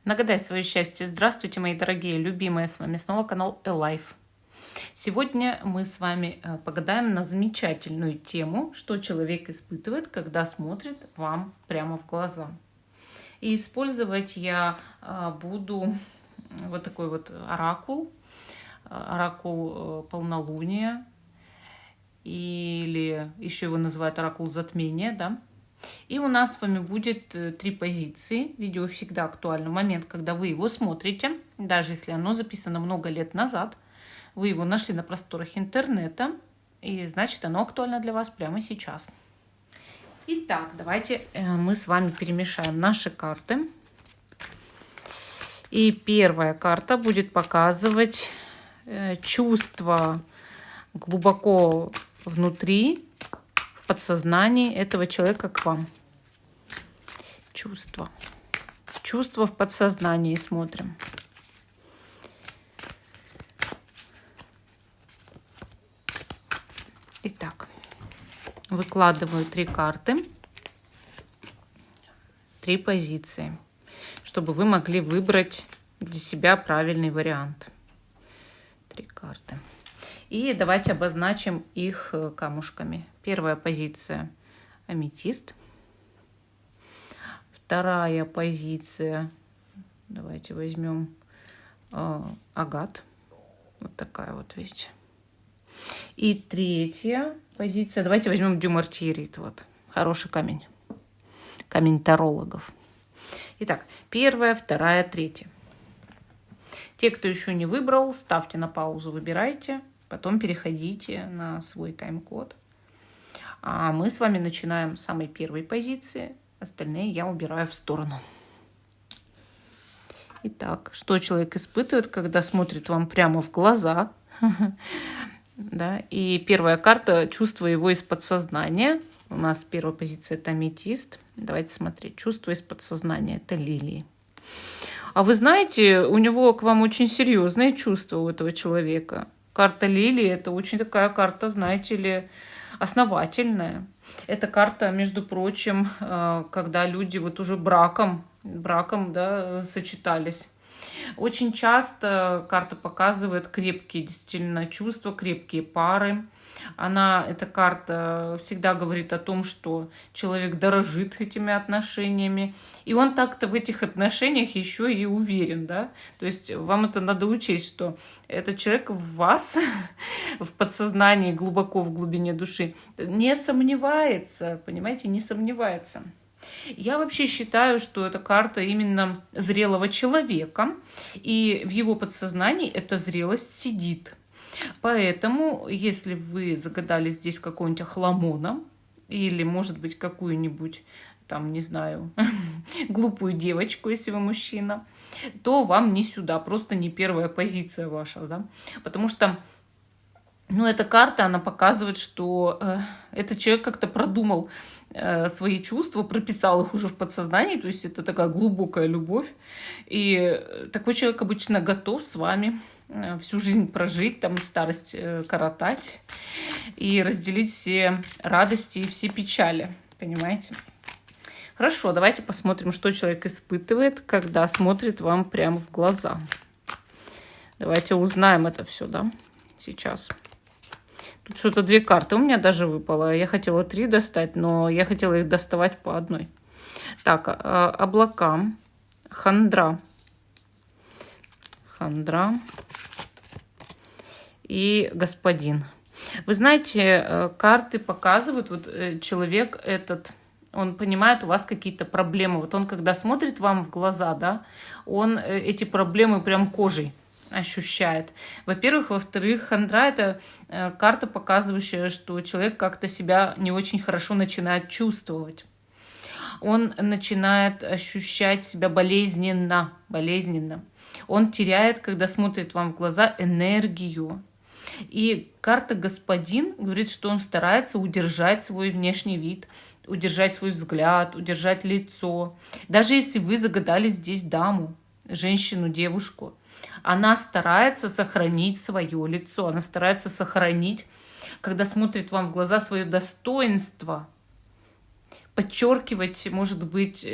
Нагадай свое счастье. Здравствуйте, мои дорогие, любимые. С вами снова канал Alive. Сегодня мы с вами погадаем на замечательную тему, что человек испытывает, когда смотрит вам прямо в глаза. И использовать я буду вот такой вот оракул полнолуния, или еще его называют оракул затмения, да. И у нас с вами будет 3 позиции. Видео всегда актуально в момент, когда вы его смотрите. Даже если оно записано много лет назад, вы его нашли на просторах интернета, и значит, оно актуально для вас прямо сейчас. Итак, давайте мы с вами перемешаем наши карты. И первая карта будет показывать чувство глубоко внутри, в подсознании этого человека к вам. Чувство. Чувство в подсознании смотрим. Итак, выкладываю 3 карты, 3 позиции, чтобы вы могли выбрать для себя правильный вариант. 3 карты. И давайте обозначим их камушками. Первая позиция – аметист. Вторая позиция, давайте возьмем агат. Вот такая вот, видите. И третья позиция, давайте возьмем дюмартирит. Вот, хороший камень. Камень тарологов. Итак, первая, вторая, третья. Те, кто еще не выбрал, ставьте на паузу, выбирайте. Потом переходите на свой тайм-код. А мы с вами начинаем с самой первой позиции. Остальные я убираю в сторону. Итак, что человек испытывает, когда смотрит вам прямо в глаза? Да? И первая карта – чувство его из подсознания. У нас первая позиция – это аметист. Давайте смотреть. Чувство из подсознания – это лилии. А вы знаете, у него к вам очень серьезные чувства у этого человека. Карта лилии – это очень такая карта, знаете ли, основательная. Это карта, между прочим, когда люди вот уже браком, да, сочетались. Очень часто карта показывает крепкие действительно чувства, крепкие пары. Эта карта всегда говорит о том, что человек дорожит этими отношениями. И он так-то в этих отношениях еще и уверен, да. То есть вам это надо учесть, что этот человек в вас, в подсознании, глубоко в глубине души, не сомневается, понимаете, не сомневается. Я вообще считаю, что это карта именно зрелого человека, и в его подсознании эта зрелость сидит. Поэтому, если вы загадали здесь какого-нибудь охламона, или, может быть, какую-нибудь, там, не знаю, глупую девочку, если вы мужчина, то вам не сюда, просто не первая позиция ваша, да, потому что эта карта, она показывает, что этот человек как-то продумал свои чувства, прописал их уже в подсознании, то есть это такая глубокая любовь. И такой человек обычно готов с вами всю жизнь прожить, там старость коротать и разделить все радости и все печали, понимаете? Хорошо, давайте посмотрим, что человек испытывает, когда смотрит вам прямо в глаза. Давайте узнаем это все, да, сейчас. Тут что-то 2 карты у меня даже выпало. Я хотела 3 достать, но я хотела их доставать по одной. Так, облака, хандра. Хандра и господин. Вы знаете, карты показывают, вот человек этот, он понимает, у вас какие-то проблемы. Вот он, когда смотрит вам в глаза, да, он эти проблемы прям кожей ощущает. Во-первых. Во-вторых, хандра – это карта, показывающая, что человек как-то себя не очень хорошо начинает чувствовать. Он начинает ощущать себя болезненно. Он теряет, когда смотрит вам в глаза, энергию. И карта господин говорит, что он старается удержать свой внешний вид, удержать свой взгляд, удержать лицо. Даже если вы загадали здесь даму, женщину, девушку, она старается сохранить свое лицо, она старается сохранить, когда смотрит вам в глаза, свое достоинство, подчеркивать, может быть,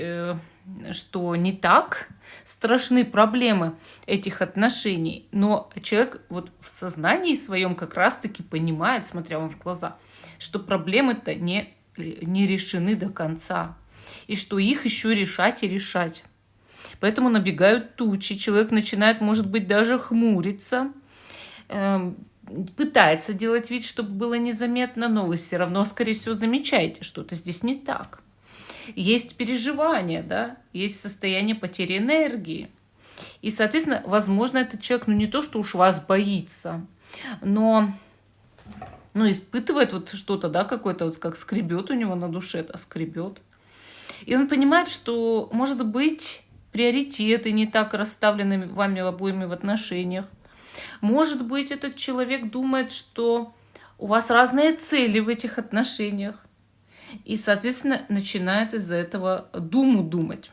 что не так страшны проблемы этих отношений, но человек вот в сознании своем как раз-таки понимает, смотря вам в глаза, что проблемы-то не решены до конца, и что их еще решать и решать. Поэтому набегают тучи, человек начинает, может быть, даже хмуриться, пытается делать вид, чтобы было незаметно, но вы все равно, скорее всего, замечаете, что-то здесь не так. Есть переживания, да, есть состояние потери энергии. И, соответственно, возможно, этот человек, не то, что уж вас боится, но испытывает вот что-то, да, какое-то вот как скребет у него на душе, это скребет. И он понимает, что, может быть, приоритеты не так расставлены вами обоими в отношениях. Может быть, этот человек думает, что у вас разные цели в этих отношениях. И, соответственно, начинает из-за этого думать.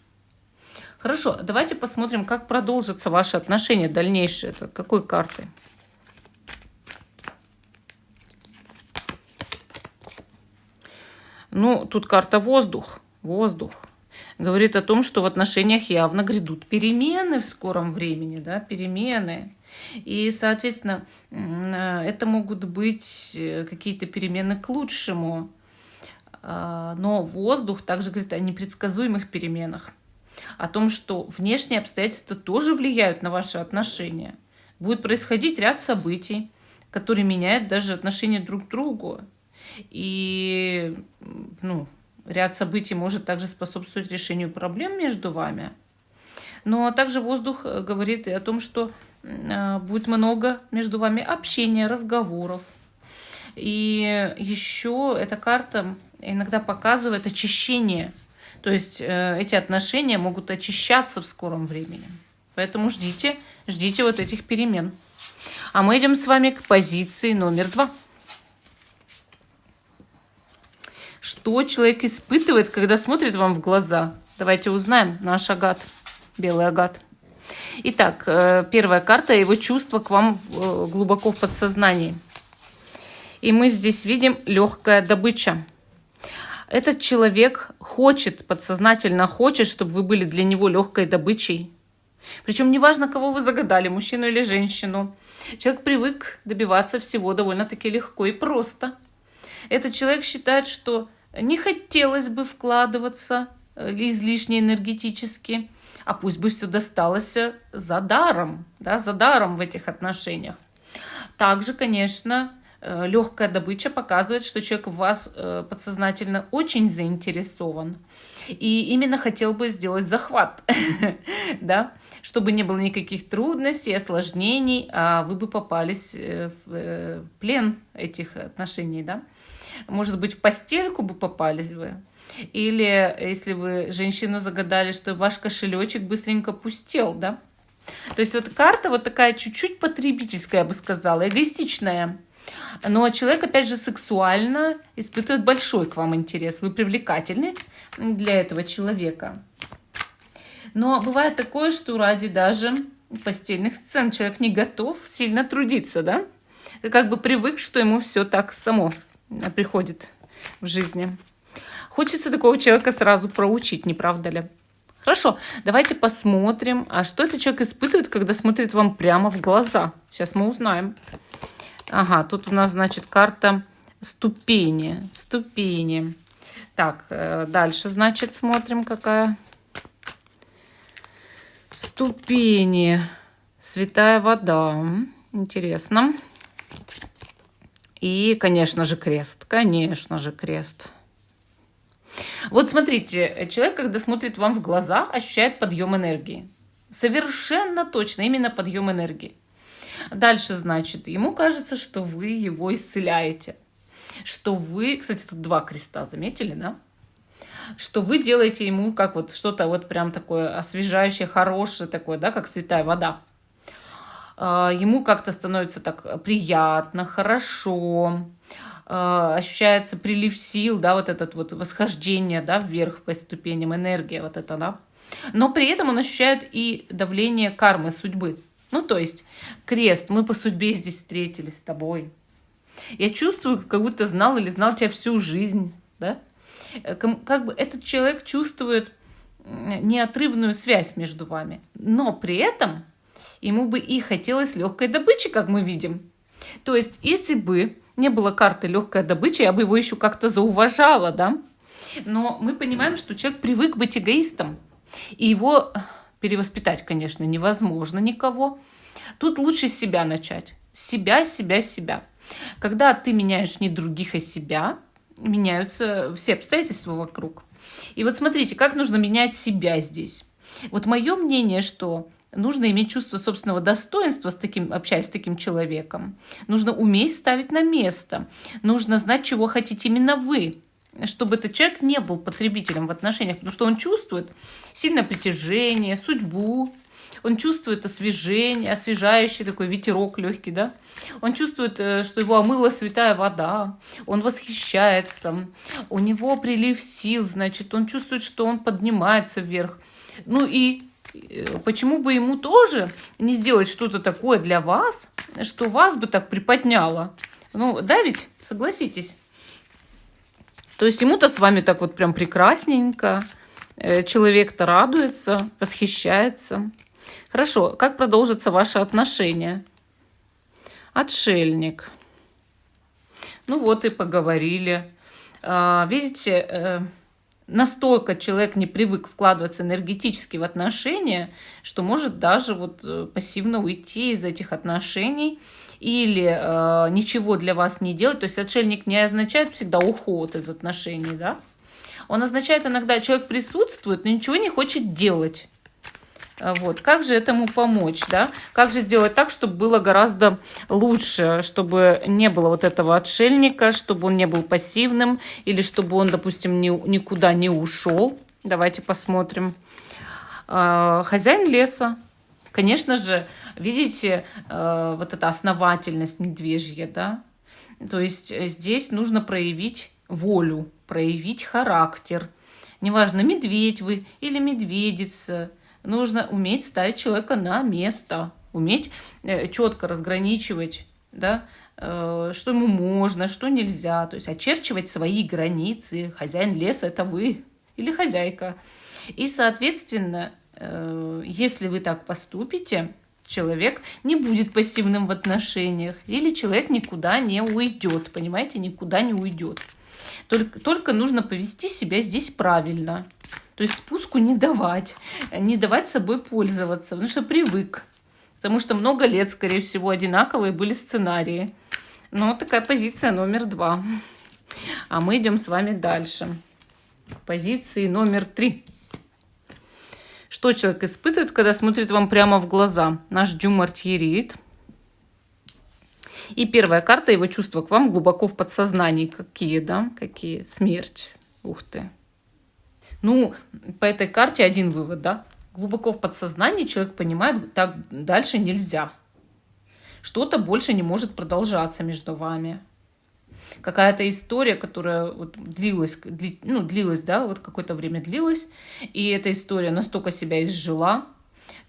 Хорошо, давайте посмотрим, как продолжатся ваши отношения дальнейшие. Это какой картой? Тут карта воздух. Воздух. Говорит о том, что в отношениях явно грядут перемены в скором времени, да, перемены. И, соответственно, это могут быть какие-то перемены к лучшему. Но воздух также говорит о непредсказуемых переменах. О том, что внешние обстоятельства тоже влияют на ваши отношения. Будет происходить ряд событий, которые меняют даже отношения друг к другу. И, ряд событий может также способствовать решению проблем между вами. Но также воздух говорит и о том, что будет много между вами общения, разговоров. И еще эта карта иногда показывает очищение. То есть эти отношения могут очищаться в скором времени. Поэтому ждите вот этих перемен. А мы идем с вами к позиции номер 2. Что человек испытывает, когда смотрит вам в глаза? Давайте узнаем. Наш агат, белый агат. Итак, первая карта – его чувство к вам глубоко в подсознании. И мы здесь видим легкая добыча. Этот человек подсознательно хочет, чтобы вы были для него легкой добычей. Причем неважно, кого вы загадали, мужчину или женщину. Человек привык добиваться всего довольно-таки легко и просто. Этот человек считает, что не хотелось бы вкладываться излишне энергетически, а пусть бы все досталось за даром в этих отношениях. Также, конечно, легкая добыча показывает, что человек в вас подсознательно очень заинтересован и именно хотел бы сделать захват, да, чтобы не было никаких трудностей, осложнений, а вы бы попались в плен этих отношений, да. Может быть, в постельку бы попались вы. Или если вы женщину загадали, что ваш кошелечек быстренько пустел, да. То есть вот карта вот такая чуть-чуть потребительская, я бы сказала, эгоистичная. Но человек, опять же, сексуально испытывает большой к вам интерес. Вы привлекательны для этого человека. Но бывает такое, что ради даже постельных сцен человек не готов сильно трудиться, да? Как бы привык, что ему все так само приходит в жизни. Хочется такого человека сразу проучить, не правда ли? Хорошо, давайте посмотрим, а что этот человек испытывает, когда смотрит вам прямо в глаза. Сейчас мы узнаем. Ага, тут у нас, значит, карта ступени. Так, дальше, значит, смотрим, какая. Ступени. Святая вода. Интересно. И, конечно же, крест. Вот смотрите, человек, когда смотрит вам в глаза, ощущает подъем энергии. Совершенно точно, именно подъем энергии. Дальше, значит, ему кажется, что вы его исцеляете. Что вы, кстати, тут 2 креста, заметили, да? Что вы делаете ему как вот что-то вот прям такое освежающее, хорошее такое, да, как святая вода. Ему как-то становится так приятно, хорошо, ощущается прилив сил, да, вот этот вот восхождение, да, вверх по ступеням, энергия вот эта, да. Но при этом он ощущает и давление кармы, судьбы. То есть крест, мы по судьбе здесь встретились с тобой. Я чувствую, как будто знал тебя всю жизнь, да. Как бы этот человек чувствует неотрывную связь между вами. Но при этом ему бы и хотелось легкой добычи, как мы видим. То есть, если бы не было карты легкая добыча, я бы его еще как-то зауважала, да? Но мы понимаем, что человек привык быть эгоистом. И его перевоспитать, конечно, невозможно никого. Тут лучше с себя начать. Себя. Когда ты меняешь не других, а себя, меняются все обстоятельства вокруг. И вот смотрите, как нужно менять себя здесь. Вот мое мнение, что нужно иметь чувство собственного достоинства, общаясь с таким человеком. Нужно уметь ставить на место. Нужно знать, чего хотите именно вы. Чтобы этот человек не был потребителем в отношениях. Потому что он чувствует сильное притяжение, судьбу. Он чувствует освежение, освежающий такой ветерок легкий, да? Он чувствует, что его омыла святая вода. Он восхищается. У него прилив сил, значит, он чувствует, что он поднимается вверх. Ну и почему бы ему тоже не сделать что-то такое для вас, что вас бы так приподняло? Ну, да ведь? Согласитесь. То есть ему-то с вами так вот прям прекрасненько. Человек-то радуется, восхищается. Хорошо, как продолжатся ваши отношения? Отшельник. Ну вот и поговорили. Видите, настолько человек не привык вкладываться энергетически в отношения, что может даже вот пассивно уйти из этих отношений или ничего для вас не делать. То есть отшельник не означает всегда уход из отношений, да? Он означает иногда, человек присутствует, но ничего не хочет делать. Вот. Как же этому помочь, да? Как же сделать так, чтобы было гораздо лучше, чтобы не было вот этого отшельника, чтобы он не был пассивным, или чтобы он, допустим, никуда не ушел. Давайте посмотрим. Хозяин леса. Конечно же, видите, вот эта основательность медвежья, да? То есть здесь нужно проявить волю, проявить характер. Неважно, медведь вы или медведица. Нужно уметь ставить человека на место, уметь четко разграничивать, да, что ему можно, что нельзя. То есть очерчивать свои границы. Хозяин леса – это вы или хозяйка. И, соответственно, если вы так поступите, человек не будет пассивным в отношениях, или человек никуда не уйдет, понимаете, никуда не уйдет. Только нужно повести себя здесь правильно. То есть спуску не давать собой пользоваться, потому что привык. Потому что много лет, скорее всего, одинаковые были сценарии. Но такая позиция номер 2. А мы идем с вами дальше. Позиции номер 3. Что человек испытывает, когда смотрит вам прямо в глаза? Наш Дюм арьерит. И первая карта, его чувства к вам глубоко в подсознании. Какие, да? Какие? Смерть. Ух ты. Ну, по этой карте один вывод, да? Глубоко в подсознании человек понимает, так дальше нельзя. Что-то больше не может продолжаться между вами. Какая-то история, которая вот длилась, да, вот какое-то время длилась, и эта история настолько себя изжила.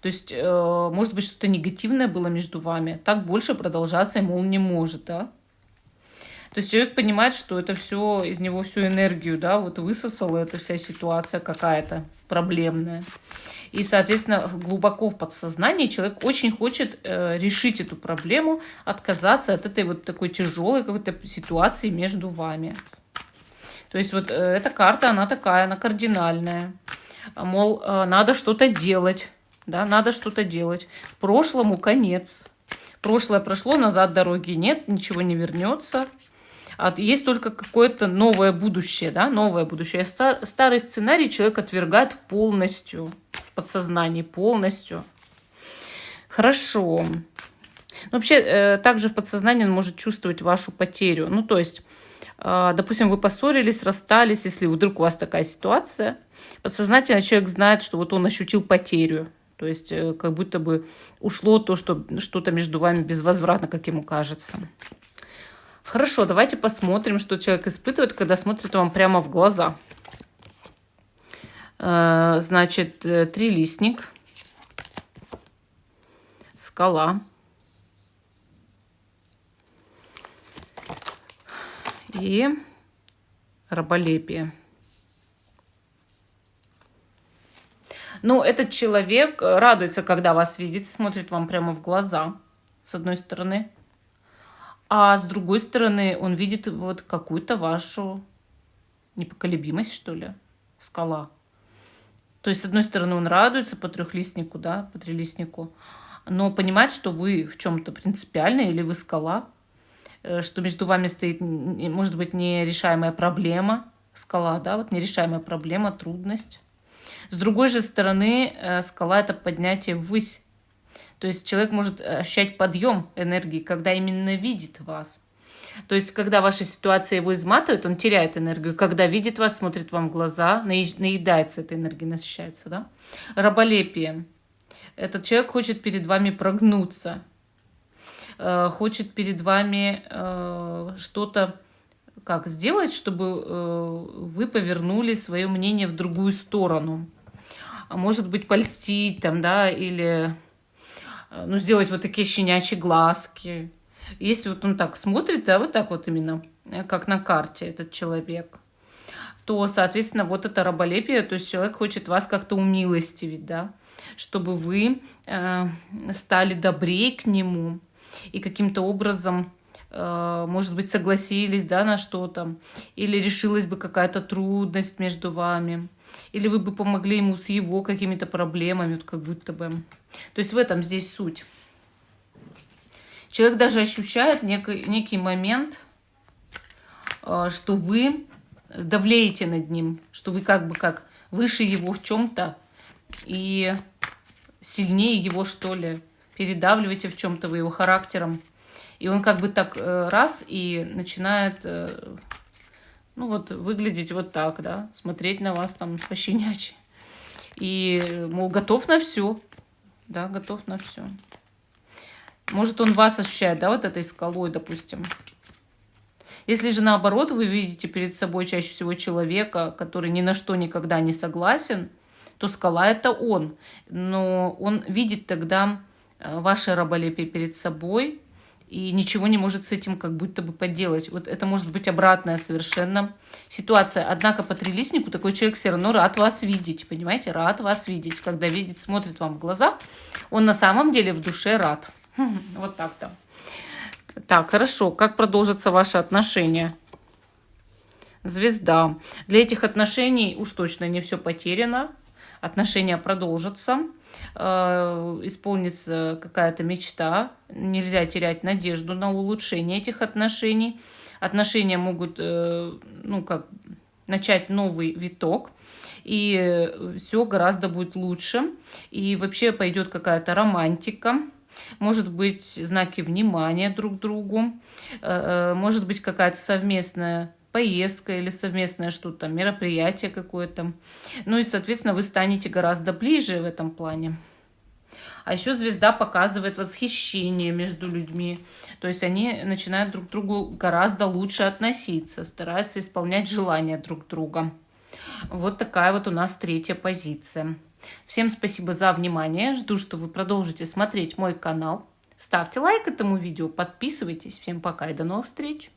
То есть, может быть, что-то негативное было между вами. Так больше продолжаться ему не может, да? То есть человек понимает, что это все, из него всю энергию, да, вот высосала эта вся ситуация какая-то проблемная. И, соответственно, глубоко в подсознании человек очень хочет решить эту проблему, отказаться от этой вот такой тяжелой какой-то ситуации между вами. То есть вот эта карта, она такая, она кардинальная. Мол, надо что-то делать, да, надо что-то делать. Прошлому конец. Прошлое прошло, назад дороги нет, ничего не вернется. Есть только какое-то новое будущее, да, новое будущее. Старый сценарий человек отвергает полностью, в подсознании полностью. Хорошо. Вообще, также в подсознании он может чувствовать вашу потерю. Ну, то есть, допустим, вы поссорились, расстались, если вдруг у вас такая ситуация, подсознательно человек знает, что вот он ощутил потерю. То есть, как будто бы ушло то, что что-то между вами безвозвратно, как ему кажется. Хорошо, давайте посмотрим, что человек испытывает, когда смотрит вам прямо в глаза. Значит, трилистник, скала и раболепие. Ну, этот человек радуется, когда вас видит, смотрит вам прямо в глаза, с одной стороны. А с другой стороны, он видит вот какую-то вашу непоколебимость, что ли, скала. То есть, с одной стороны, он радуется по трехлистнику, да, по трилистнику, но понимает, что вы в чем-то принципиальны или вы скала, что между вами стоит, может быть, нерешаемая проблема, скала, да, вот нерешаемая проблема, трудность. С другой же стороны, скала – это поднятие ввысь. То есть человек может ощущать подъем энергии, когда именно видит вас. То есть, когда ваша ситуация его изматывает, он теряет энергию. Когда видит вас, смотрит вам в глаза, наедается этой энергией, насыщается. Да? Раболепие. Этот человек хочет перед вами прогнуться, хочет перед вами что-то сделать, чтобы вы повернули свое мнение в другую сторону. Может быть, польстить там, да, или сделать вот такие щенячьи глазки. Если вот он так смотрит, да, вот так вот именно, как на карте этот человек, то, соответственно, вот это раболепие, то есть человек хочет вас как-то умилостивить, да, чтобы вы стали добрее к нему и каким-то образом, может быть, согласились, да, на что-то, или решилась бы какая-то трудность между вами, или вы бы помогли ему с его какими-то проблемами, вот как будто бы. То есть в этом здесь суть. Человек даже ощущает некий момент, что вы давлеете над ним, что вы как выше его в чем-то и сильнее его, что ли, передавливаете в чем-то вы его характером. И он так раз и начинает, выглядеть вот так, да, смотреть на вас там пощенячьи. И, мол, готов на все, да, готов на все. Может, он вас ощущает, да, вот этой скалой, допустим. Если же наоборот, вы видите перед собой чаще всего человека, который ни на что никогда не согласен, то скала – это он. Но он видит тогда ваше раболепие перед собой и ничего не может с этим как будто бы поделать. Вот это может быть обратная совершенно ситуация. Однако по трилистнику такой человек все равно рад вас видеть, понимаете? Рад вас видеть. Когда видит, смотрит вам в глаза, он на самом деле в душе рад. Вот так-то. Так, хорошо. Как продолжатся ваши отношения? Звезда. Для этих отношений уж точно не все потеряно. Отношения продолжатся. Исполнится какая-то мечта. Нельзя терять надежду на улучшение этих отношений. Отношения могут, начать новый виток. И все гораздо будет лучше. И вообще пойдет какая-то романтика. Может быть, знаки внимания друг к другу, может быть, какая-то совместная поездка или совместное что-то, мероприятие какое-то. Ну и, соответственно, вы станете гораздо ближе в этом плане. А еще звезда показывает восхищение между людьми. То есть они начинают друг к другу гораздо лучше относиться, стараются исполнять желания друг друга. Вот такая вот у нас третья позиция. Всем спасибо за внимание. Жду, что вы продолжите смотреть мой канал. Ставьте лайк этому видео, подписывайтесь. Всем пока и до новых встреч.